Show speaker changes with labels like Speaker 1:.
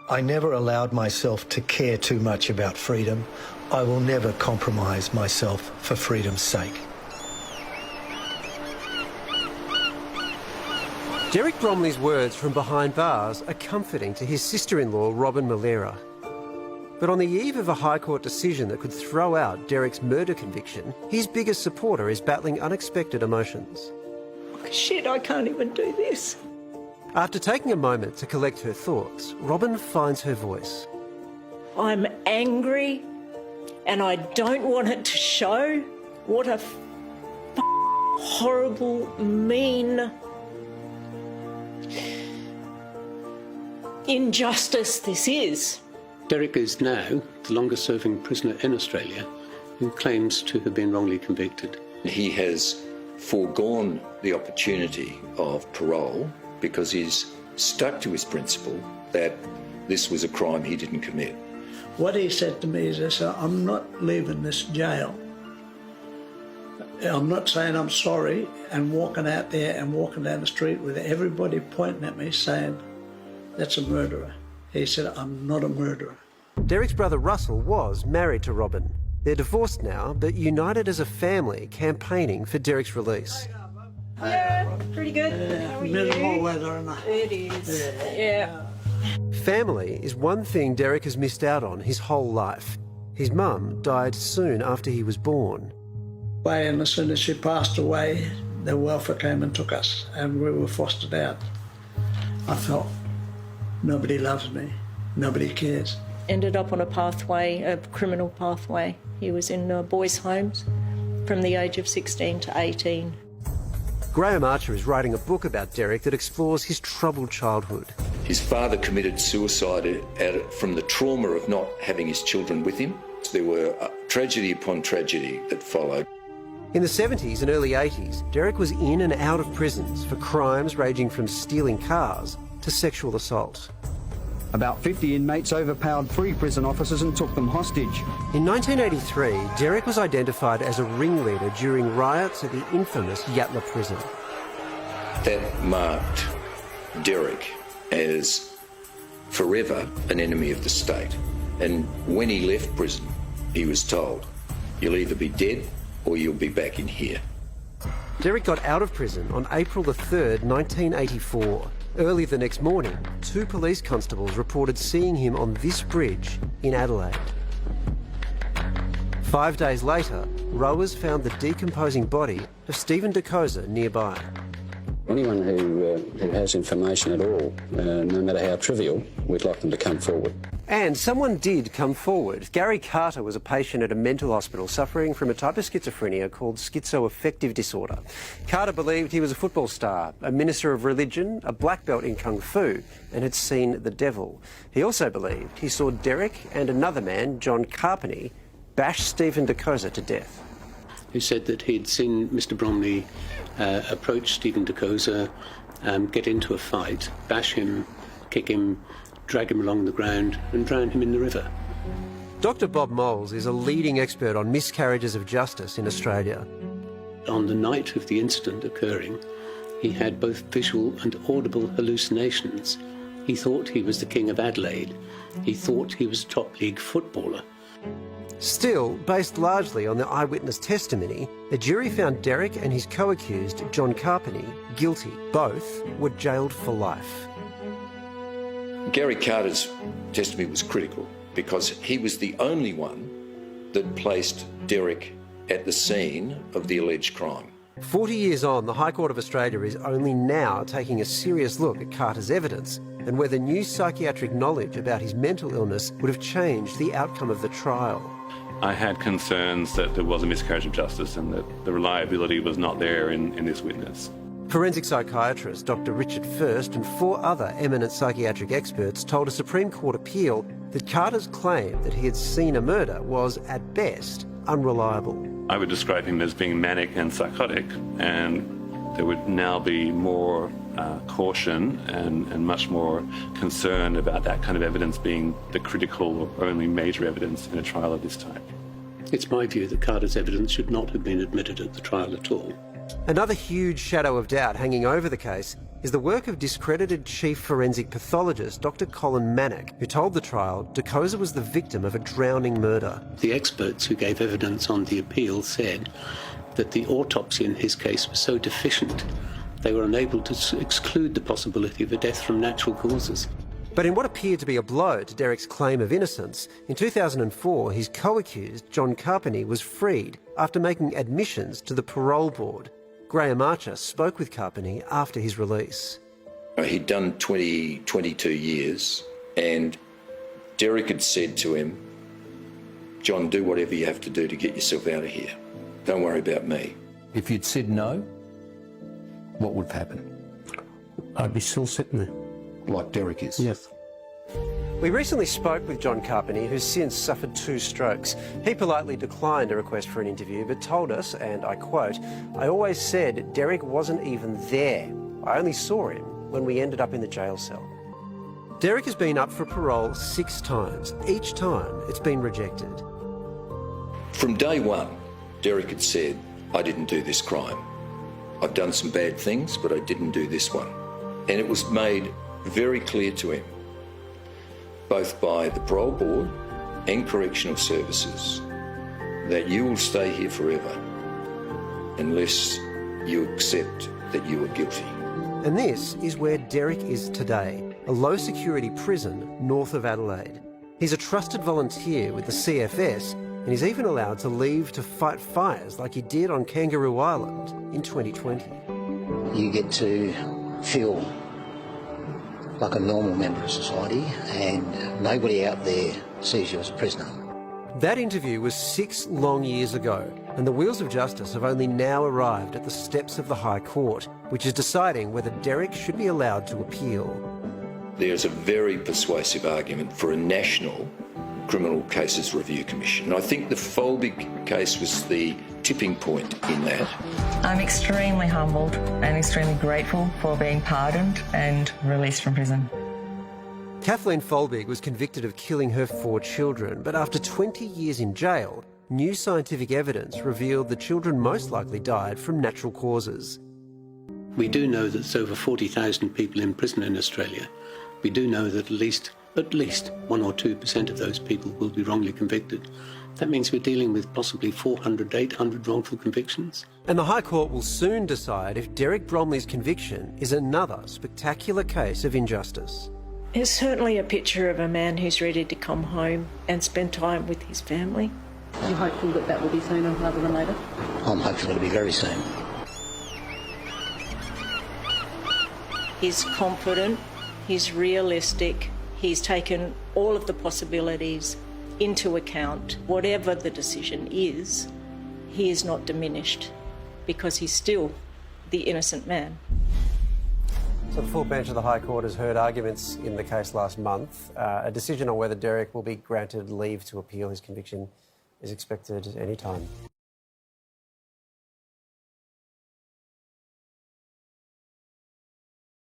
Speaker 1: I never allowed myself to care too much about freedom. I will never compromise myself for freedom's sake.
Speaker 2: Derek Bromley's words from behind bars are comforting to his sister-in-law, Robin Malera. But on the eve of a High Court decision that could throw out Derek's murder conviction, his biggest supporter is battling unexpected emotions.
Speaker 3: Shit, I can't even do this.
Speaker 2: After taking a moment to collect her thoughts, Robin finds her voice.
Speaker 3: I'm angry and I don't want it to show what a horrible, mean injustice this is.
Speaker 4: Derek is now the longest-serving prisoner in Australia who claims to have been wrongly convicted.
Speaker 5: He has foregone the opportunity of parole because he's stuck to his principle that this was a crime he didn't commit.
Speaker 6: What he said to me is, I said, I'm not leaving this jail. I'm not saying I'm sorry and walking out there and walking down the street with everybody pointing at me saying, that's a murderer. He said, I'm not a murderer.
Speaker 2: Derek's brother Russell was married to Robin. They're divorced now, but united as a family, campaigning for Derek's release.
Speaker 3: Yeah, pretty good. How are
Speaker 6: Miserable
Speaker 3: you?
Speaker 6: weather, isn't
Speaker 3: It
Speaker 6: it?
Speaker 3: is, yeah.
Speaker 2: Family is one thing Derek has missed out on his whole life. His mum died soon after he was born.
Speaker 6: And as soon as she passed away, the welfare came and took us, and we were fostered out. I felt, nobody loves me, nobody cares.
Speaker 3: Ended up on a pathway, a criminal pathway. He was in boys' homes from the age of 16 to 18.
Speaker 2: Graham Archer is writing a book about Derek that explores his troubled childhood.
Speaker 5: His father committed suicide from the trauma of not having his children with him. There were tragedy upon tragedy that followed.
Speaker 2: In the 70s and early 80s, Derek was in and out of prisons for crimes ranging from stealing cars to sexual assault.
Speaker 7: About 50 inmates overpowered 3 prison officers and took them hostage.
Speaker 2: In 1983, Derek was identified as a ringleader during riots at the infamous Yatala prison.
Speaker 5: That marked Derek as forever an enemy of the state. And when he left prison, he was told, you'll either be dead or you'll be back in here.
Speaker 2: Derek got out of prison on April the 3rd, 1984. Early the next morning, 2 police constables reported seeing him on this bridge in Adelaide. 5 days later, rowers found the decomposing body of Stephen DeCosa nearby.
Speaker 4: Anyone who has information at all, no matter how trivial, we'd like them to come forward.
Speaker 2: And someone did come forward. Gary Carter was a patient at a mental hospital suffering from a type of schizophrenia called schizoaffective disorder. Carter believed he was a football star, a minister of religion, a black belt in kung fu, and had seen the devil. He also believed he saw Derek and another man, John Carpeney, bash Stephen DeCosa to death.
Speaker 4: Who said that he'd seen Mr. Bromley approach Stephen DeCosa, get into a fight, bash him, kick him, drag him along the ground and drown him in the river.
Speaker 2: Dr. Bob Moles is a leading expert on miscarriages of justice in Australia.
Speaker 4: On the night of the incident occurring, he had both visual and audible hallucinations. He thought he was the King of Adelaide. He thought he was a top league footballer.
Speaker 2: Still, based largely on the eyewitness testimony, a jury found Derek and his co-accused, John Carpeney, guilty. Both were jailed for life.
Speaker 5: Gary Carter's testimony was critical because he was the only one that placed Derek at the scene of the alleged crime.
Speaker 2: 40 years on, the High Court of Australia is only now taking a serious look at Carter's evidence and whether new psychiatric knowledge about his mental illness would have changed the outcome of the trial.
Speaker 8: I had concerns that there was a miscarriage of justice and that the reliability was not there in this witness.
Speaker 2: Forensic psychiatrist Dr. Richard First and 4 other eminent psychiatric experts told a Supreme Court appeal that Carter's claim that he had seen a murder was, at best, unreliable.
Speaker 8: I would describe him as being manic and psychotic, and there would now be more caution and much more concern about that kind of evidence being the critical or only major evidence in a trial of this type.
Speaker 4: It's my view that Carter's evidence should not have been admitted at the trial at all.
Speaker 2: Another huge shadow of doubt hanging over the case is the work of discredited chief forensic pathologist Dr. Colin Manock, who told the trial DeCosa was the victim of a drowning murder.
Speaker 4: The experts who gave evidence on the appeal said that the autopsy in his case was so deficient they were unable to exclude the possibility of a death from natural causes.
Speaker 2: But in what appeared to be a blow to Derek's claim of innocence, in 2004 his co-accused, John Carpeney, was freed after making admissions to the parole board. Graham Archer spoke with Carpeney after his release.
Speaker 5: He'd done 22 years, and Derek had said to him, "John, do whatever you have to do to get yourself out of here. Don't worry about me."
Speaker 9: If you'd said no, what would have happened?
Speaker 10: I'd be still sitting there.
Speaker 9: Like Derek is?
Speaker 10: Yes.
Speaker 2: We recently spoke with John Carpeney, who's since suffered 2 strokes. He politely declined a request for an interview, but told us, and I quote, "I always said Derek wasn't even there. I only saw him when we ended up in the jail cell." Derek has been up for parole 6 times. Each time it's been rejected.
Speaker 5: From day one, Derek had said, "I didn't do this crime. I've done some bad things, but I didn't do this one." And it was made very clear to him, both by the parole board and correctional services, that you will stay here forever unless you accept that you are guilty.
Speaker 2: And this is where Derek is today, a low-security prison north of Adelaide. He's a trusted volunteer with the CFS, and he's even allowed to leave to fight fires like he did on Kangaroo Island in 2020.
Speaker 11: You get to feel like a normal member of society, and nobody out there sees you as a prisoner.
Speaker 2: That interview was 6 long years ago, and the wheels of justice have only now arrived at the steps of the High Court, which is deciding whether Derek should be allowed to appeal.
Speaker 5: There's a very persuasive argument for a national Criminal Cases Review Commission. I think the Folbig case was the tipping point in that.
Speaker 12: I'm extremely humbled and extremely grateful for being pardoned and released from prison.
Speaker 2: Kathleen Folbig was convicted of killing her 4 children, but after 20 years in jail, new scientific evidence revealed the children most likely died from natural causes.
Speaker 4: We do know that there's over 40,000 people in prison in Australia. We do know that at least 1 or 2% of those people will be wrongly convicted. That means we're dealing with possibly 400 to 800 wrongful convictions.
Speaker 2: And the High Court will soon decide if Derek Bromley's conviction is another spectacular case of injustice.
Speaker 3: It's certainly a picture of a man who's ready to come home and spend time with his family.
Speaker 13: You're hopeful that that will be sooner rather than later?
Speaker 11: I'm hopeful it'll be very soon.
Speaker 3: He's confident, he's realistic, he's taken all of the possibilities into account. Whatever the decision is, he is not diminished because he's still the innocent man.
Speaker 2: So the full bench of the High Court has heard arguments in the case last month. A decision on whether Derek will be granted leave to appeal his conviction is expected any time.